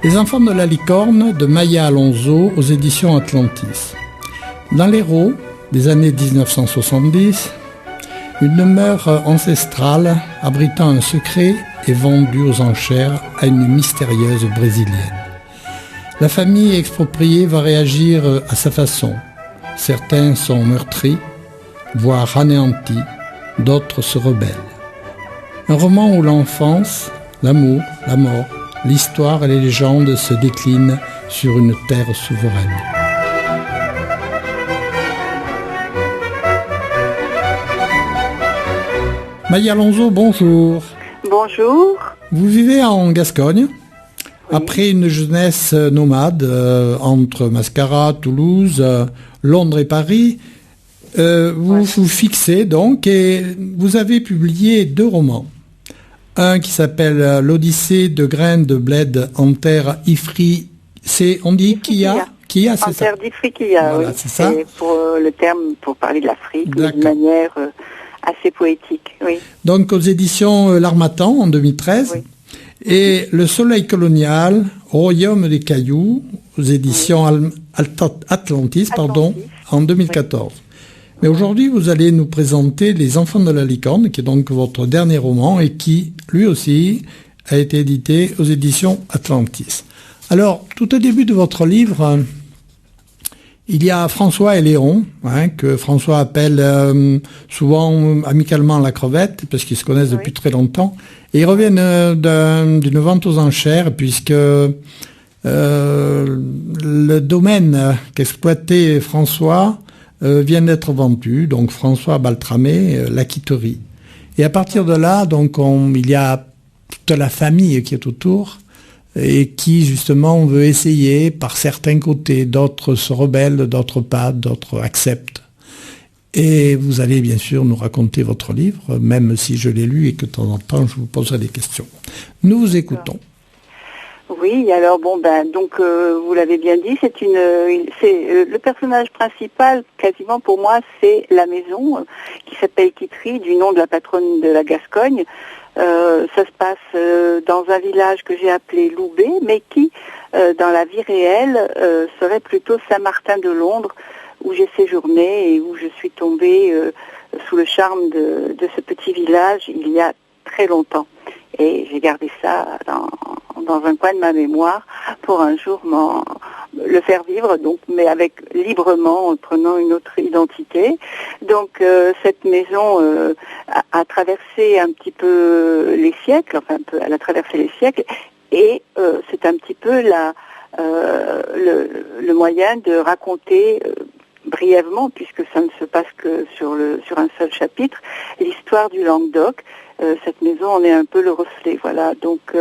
Les enfants de la licorne de Maya Alonso aux éditions Atlantis. Dans l'Hérault des années 1970, une demeure ancestrale abritant un secret est vendue aux enchères à une mystérieuse brésilienne. La famille expropriée va réagir à sa façon. Certains sont meurtris, voire anéantis, d'autres se rebellent. Un roman où l'enfance, l'amour, la mort, l'histoire et les légendes se déclinent sur une terre souveraine. Maya Alonso, bonjour. Bonjour. Vous vivez en Gascogne. Oui. Après une jeunesse nomade entre Mascara, Toulouse, Londres et Paris, vous vous fixez donc et vous avez publié 2 romans. Un qui s'appelle L'Odyssée de graines de bled en terre Ifri. On dit Kia, c'est ça. En terre d'Ifriqiya, voilà, oui. C'est ça. C'est pour le terme pour parler de l'Afrique D'accord. d'une manière assez poétique, oui. Donc aux éditions L'Harmattan en 2013. Oui. Et Le Soleil colonial, Royaume des cailloux, aux éditions Atlantis, en 2014. Oui. Mais aujourd'hui, vous allez nous présenter Les Enfants de la licorne, qui est donc votre dernier roman et qui, lui aussi, a été édité aux éditions Atlantis. Alors, tout au début de votre livre, il y a François et Léon, que François appelle souvent amicalement la crevette, parce qu'ils se connaissent depuis très longtemps. Et ils reviennent d'une vente aux enchères, puisque le domaine qu'exploitait François vient d'être vendu. Donc François Baltramé l'acquitterie. Et à partir de là, donc il y a toute la famille qui est autour et qui justement veut essayer par certains côtés, d'autres se rebellent, d'autres pas, d'autres acceptent. Et vous allez bien sûr nous raconter votre livre, même si je l'ai lu et que de temps en temps je vous poserai des questions. Nous vous écoutons. Oui, alors donc vous l'avez bien dit, c'est le personnage principal, quasiment pour moi, c'est la maison qui s'appelle Quitterie, du nom de la patronne de la Gascogne. Ça se passe dans un village que j'ai appelé Loubet, mais qui, dans la vie réelle, serait plutôt Saint-Martin de Londres, où j'ai séjourné et où je suis tombée sous le charme de ce petit village il y a très longtemps. Et j'ai gardé ça dans un coin de ma mémoire pour un jour le faire vivre, donc, mais librement, en prenant une autre identité. Donc cette maison a traversé un petit peu les siècles, elle a traversé les siècles, et c'est un petit peu le moyen de raconter brièvement, puisque ça ne se passe que sur un seul chapitre, l'histoire du Languedoc. Cette maison en est un peu le reflet, voilà. Donc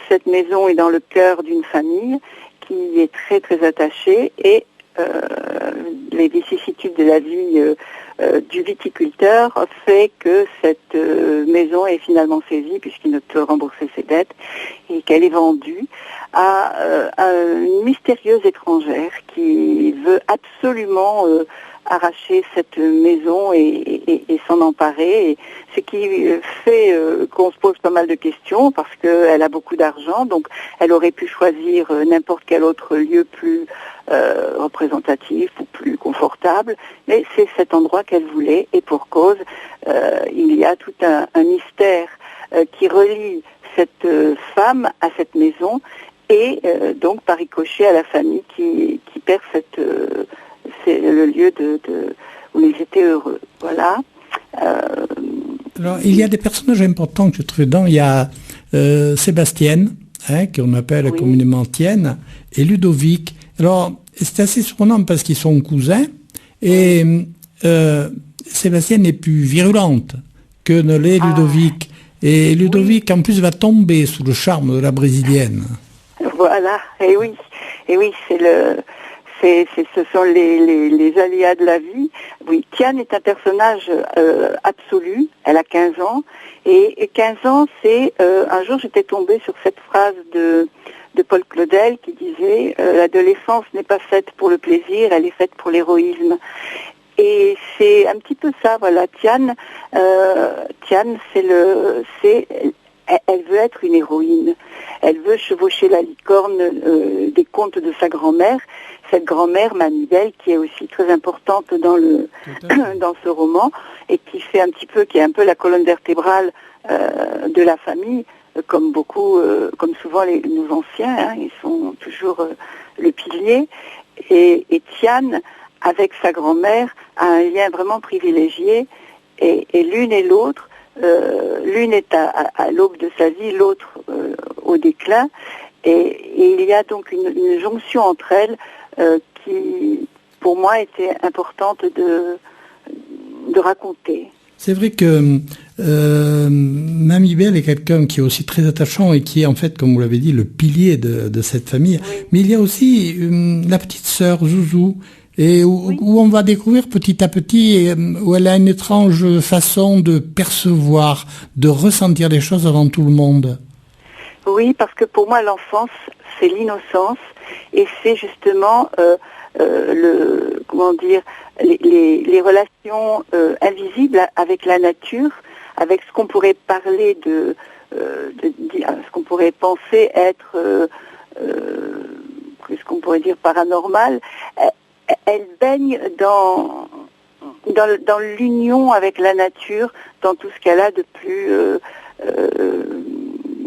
cette maison est dans le cœur d'une famille qui est très très attachée et les vicissitudes de la vie du viticulteur fait que cette maison est finalement saisie puisqu'il ne peut rembourser ses dettes et qu'elle est vendue à une mystérieuse étrangère qui veut absolument arracher cette maison et s'en emparer. Et ce qui fait qu'on se pose pas mal de questions parce qu'elle a beaucoup d'argent, donc elle aurait pu choisir n'importe quel autre lieu plus représentatif ou plus confortable, mais c'est cet endroit qu'elle voulait et pour cause, il y a tout un mystère qui relie cette femme à cette maison et donc par ricochet à la famille qui perd c'est le lieu où ils étaient heureux. Voilà. Alors, il y a des personnages importants que je trouve dedans. Il y a Sébastienne, qu'on appelle communément Tienne, et Ludovic. Alors, c'est assez surprenant parce qu'ils sont cousins, et Sébastienne est plus virulente que ne l'est Ludovic. Et Ludovic, en plus, va tomber sous le charme de la brésilienne. Voilà, et oui, ce sont les aléas de la vie. Oui, Tiane est un personnage absolu. Elle a 15 ans. Et 15 ans, c'est... un jour, j'étais tombée sur cette phrase de Paul Claudel qui disait « L'adolescence n'est pas faite pour le plaisir, elle est faite pour l'héroïsme ». Et c'est un petit peu ça, voilà. Tiane, elle veut être une héroïne. Elle veut chevaucher la licorne des contes de sa grand-mère, cette grand-mère Mamie-Belle qui est aussi très importante dans dans ce roman et qui est un peu la colonne vertébrale de la famille, comme souvent nos anciens, hein, ils sont toujours le pilier. Et Tian, avec sa grand-mère, a un lien vraiment privilégié et l'une et l'autre, l'une est à l'aube de sa vie, l'autre au déclin, et il y a donc une jonction entre elles qui, pour moi, était importante de raconter. C'est vrai que Mamie-Belle est quelqu'un qui est aussi très attachant et qui est en fait, comme vous l'avez dit, le pilier de cette famille. Oui. Mais il y a aussi la petite sœur Zouzou, et où on va découvrir petit à petit, où elle a une étrange façon de percevoir, de ressentir les choses avant tout le monde. Oui, parce que pour moi, l'enfance, c'est l'innocence, et c'est justement les relations invisibles avec la nature, avec ce qu'on pourrait parler ce qu'on pourrait penser être, ce qu'on pourrait dire paranormal. Elle baigne dans l'union avec la nature, dans tout ce qu'elle a de plus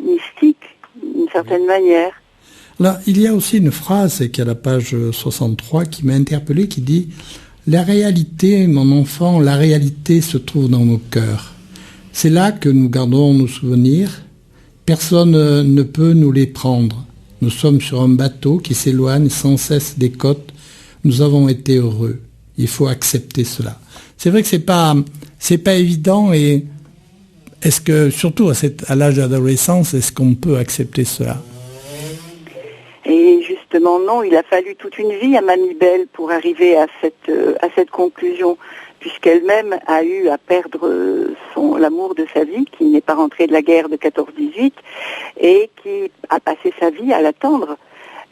mystique, d'une certaine manière. Là, il y a aussi une phrase qui est à la page 63 qui m'a interpellé, qui dit « La réalité, mon enfant, la réalité se trouve dans nos cœurs. C'est là que nous gardons nos souvenirs. Personne ne peut nous les prendre. Nous sommes sur un bateau qui s'éloigne sans cesse des côtes. Nous avons été heureux. Il faut accepter cela. » C'est vrai que c'est pas évident, et est-ce que, surtout à l'âge d'adolescence, est-ce qu'on peut accepter cela? Et justement, non, il a fallu toute une vie à Mamie-Belle pour arriver à cette conclusion, puisqu'elle-même a eu à perdre l'amour de sa vie, qui n'est pas rentré de la guerre de 14-18, et qui a passé sa vie à l'attendre.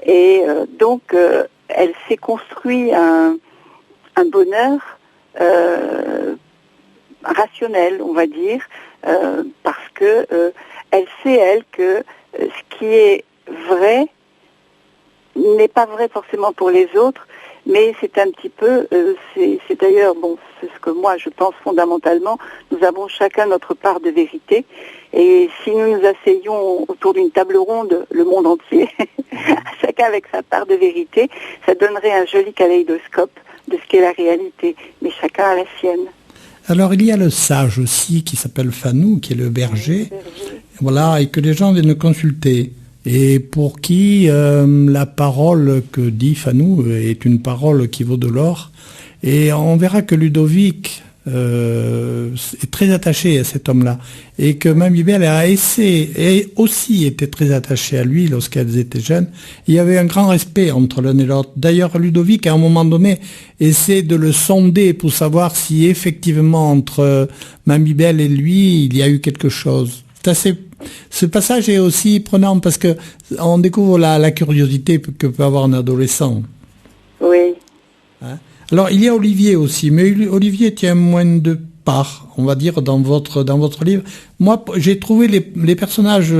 Et donc, elle s'est construit un bonheur rationnel, on va dire, parce que elle sait, elle, que ce qui est vrai n'est pas vrai forcément pour les autres, mais c'est un petit peu, c'est d'ailleurs, c'est ce que moi je pense fondamentalement, nous avons chacun notre part de vérité, et si nous nous asseyons autour d'une table ronde, le monde entier, chacun avec sa part de vérité, ça donnerait un joli kaléidoscope de ce qu'est la réalité, mais chacun a la sienne. Alors il y a le sage aussi qui s'appelle Fanou, qui est le berger, voilà, et que les gens viennent consulter. Et pour qui la parole que dit Fanou est une parole qui vaut de l'or. Et on verra que Ludovic est très attaché à cet homme-là. Et que Mamie-Belle et aussi était très attachée à lui lorsqu'elles étaient jeunes. Il y avait un grand respect entre l'un et l'autre. D'ailleurs, Ludovic, à un moment donné, essaie de le sonder pour savoir si effectivement entre Mamie-Belle et lui, il y a eu quelque chose. Ce passage est aussi prenant parce que on découvre la curiosité que peut avoir un adolescent. Oui. Hein? Alors il y a Olivier aussi, mais Olivier tient moins de part, on va dire, dans votre livre. Moi, j'ai trouvé les personnages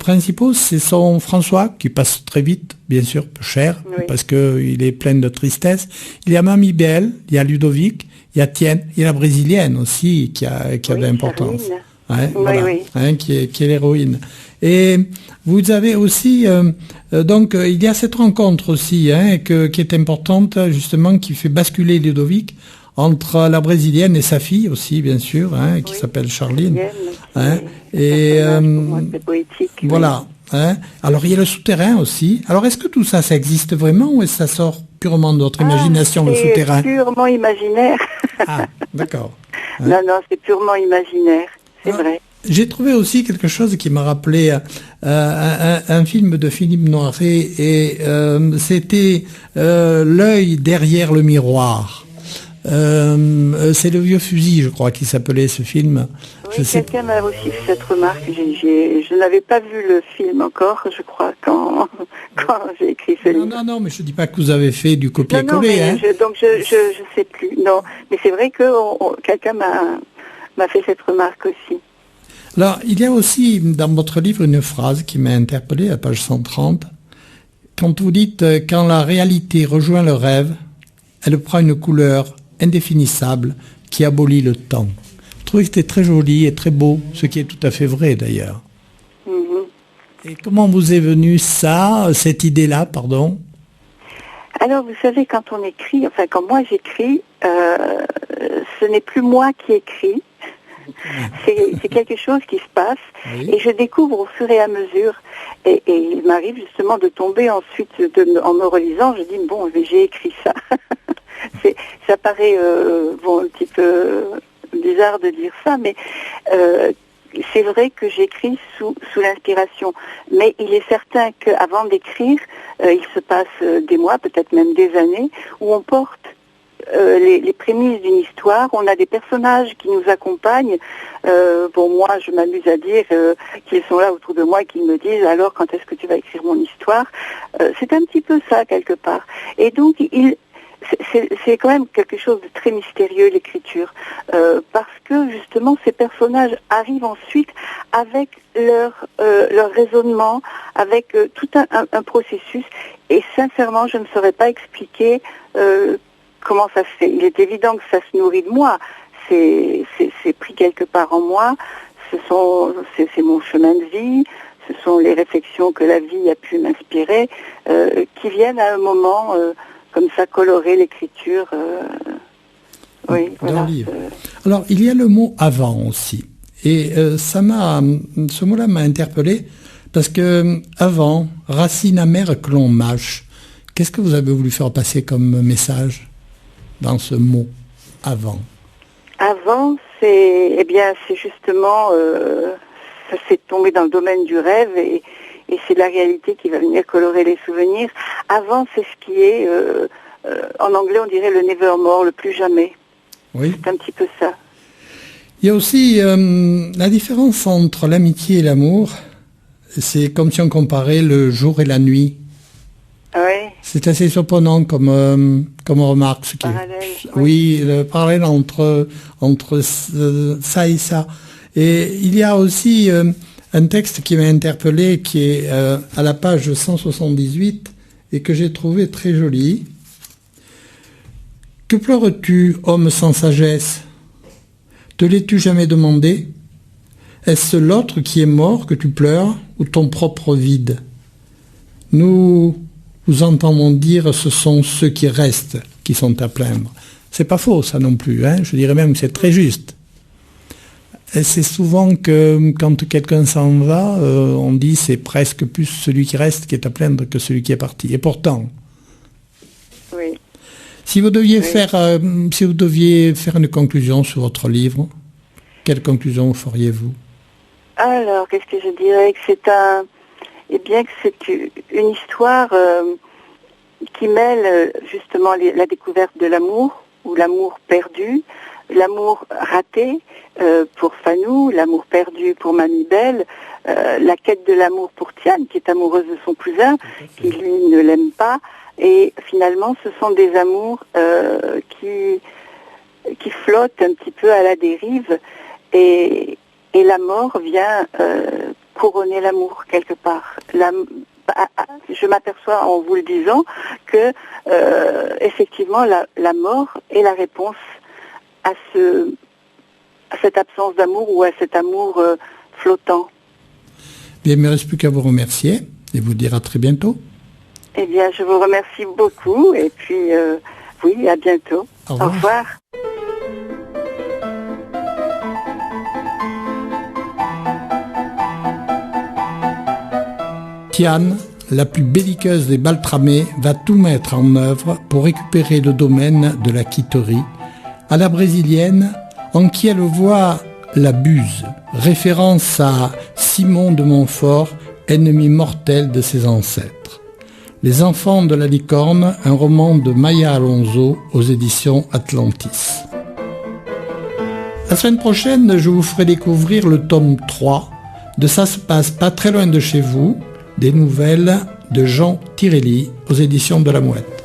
principaux, ce sont François, qui passe très vite, bien sûr, peu cher, oui, parce que il est plein de tristesse. Il y a Mamie-Belle, il y a Ludovic, il y a Tienne, il y a la brésilienne aussi, qui a de l'importance. Hein, oui, voilà, oui. Hein, qui est l'héroïne. Et vous avez aussi, donc il y a cette rencontre aussi, hein, qui est importante, justement, qui fait basculer Ludovic entre la brésilienne et sa fille aussi, bien sûr, hein, qui s'appelle Charline. Hein, et c'est poétique. voilà. Oui. Hein. Alors il y a le souterrain aussi. Alors est-ce que tout ça, ça existe vraiment, ou est-ce que ça sort purement de notre imagination, le souterrain? C'est purement imaginaire. Ah, d'accord. Hein. Non, c'est purement imaginaire. C'est vrai. J'ai trouvé aussi quelque chose qui m'a rappelé un film de Philippe Noiret, et c'était L'œil derrière le miroir. C'est Le Vieux Fusil, je crois, qui s'appelait ce film. Oui, quelqu'un m'a aussi fait cette remarque. Je n'avais pas vu le film encore, je crois, quand j'ai écrit ce livre. Non, mais je ne dis pas que vous avez fait du copier-coller. Non, donc je sais plus. Non, mais c'est vrai que quelqu'un m'a fait cette remarque aussi. Alors, il y a aussi dans votre livre une phrase qui m'a interpellé à page 130. Quand vous dites « Quand la réalité rejoint le rêve, elle prend une couleur indéfinissable qui abolit le temps ». Je trouvais que c'était très joli et très beau, ce qui est tout à fait vrai d'ailleurs. Et comment vous est venue cette idée-là, pardon? Alors, vous savez, quand on écrit, enfin, quand moi j'écris, ce n'est plus moi qui écris. C'est quelque chose qui se passe, oui. Et je découvre au fur et à mesure. Et il m'arrive justement de tomber ensuite, en me relisant, je dis, bon, j'ai écrit ça. Ça paraît un petit peu bizarre de dire ça, mais c'est vrai que j'écris sous l'inspiration. Mais il est certain qu'avant d'écrire, il se passe des mois, peut-être même des années, où on porte les prémices d'une histoire. On a des personnages qui nous accompagnent. Moi, je m'amuse à dire qu'ils sont là autour de moi et qu'ils me disent, alors, quand est-ce que tu vas écrire mon histoire? C'est un petit peu ça, quelque part. Et donc, c'est quand même quelque chose de très mystérieux, l'écriture, parce que justement ces personnages arrivent ensuite avec leur raisonnement, avec tout un processus, et sincèrement je ne saurais pas expliquer comment ça se fait. Il est évident que ça se nourrit de moi, c'est pris quelque part en moi, c'est mon chemin de vie, ce sont les réflexions que la vie a pu m'inspirer, qui viennent à un moment comme ça colorer l'écriture. Oui, dans voilà. Le livre. Alors, il y a le mot « avant » aussi. Et ce mot-là m'a interpellé parce que « avant », racine amère que l'on mâche. Qu'est-ce que vous avez voulu faire passer comme message dans ce mot « avant » ? Avant, c'est justement, ça s'est tombé dans le domaine du rêve et c'est la réalité qui va venir colorer les souvenirs. Avant, c'est ce qui est, en anglais, on dirait le nevermore, le plus jamais. Oui. C'est un petit peu ça. Il y a aussi la différence entre l'amitié et l'amour. C'est comme si on comparait le jour et la nuit. Oui. C'est assez surprenant comme remarque. Le parallèle entre ça et ça. Et il y a aussi un texte qui m'a interpellé, qui est à la page 178 et que j'ai trouvé très joli. Que pleures-tu, homme sans sagesse? Te l'es-tu jamais demandé? Est-ce l'autre qui est mort que tu pleures ou ton propre vide? Nous entendons dire ce sont ceux qui restent qui sont à plaindre. C'est pas faux ça non plus, hein. Je dirais même que c'est très juste. Et c'est souvent que quand quelqu'un s'en va, on dit c'est presque plus celui qui reste qui est à plaindre que celui qui est parti. Et pourtant, oui. Si vous deviez faire une conclusion sur votre livre, quelle conclusion feriez-vous? Alors, qu'est-ce que je dirais? Que c'est une histoire qui mêle justement la découverte de l'amour, ou l'amour perdu, l'amour raté pour Fanou, l'amour perdu pour Mamie Belle, la quête de l'amour pour Tiane, qui est amoureuse de son cousin, qui lui ne l'aime pas, et finalement ce sont des amours qui flottent un petit peu à la dérive, et la mort vient couronner l'amour quelque part. Je m'aperçois en vous le disant que effectivement la mort est la réponse à cette absence d'amour ou à cet amour flottant. Bien, il ne me reste plus qu'à vous remercier et vous dire à très bientôt. Eh bien, je vous remercie beaucoup et puis oui, à bientôt. Au revoir. Au revoir. Tiane, la plus belliqueuse des Baltramées, va tout mettre en œuvre pour récupérer le domaine de la quitterie, à la brésilienne, en qui elle voit la Buse, référence à Simon de Montfort, ennemi mortel de ses ancêtres. Les enfants de la licorne, un roman de Maya Alonso aux éditions Atlantis. La semaine prochaine, je vous ferai découvrir le tome 3 de Ça se passe pas très loin de chez vous, des nouvelles de Jean Tirelli aux éditions de la Mouette.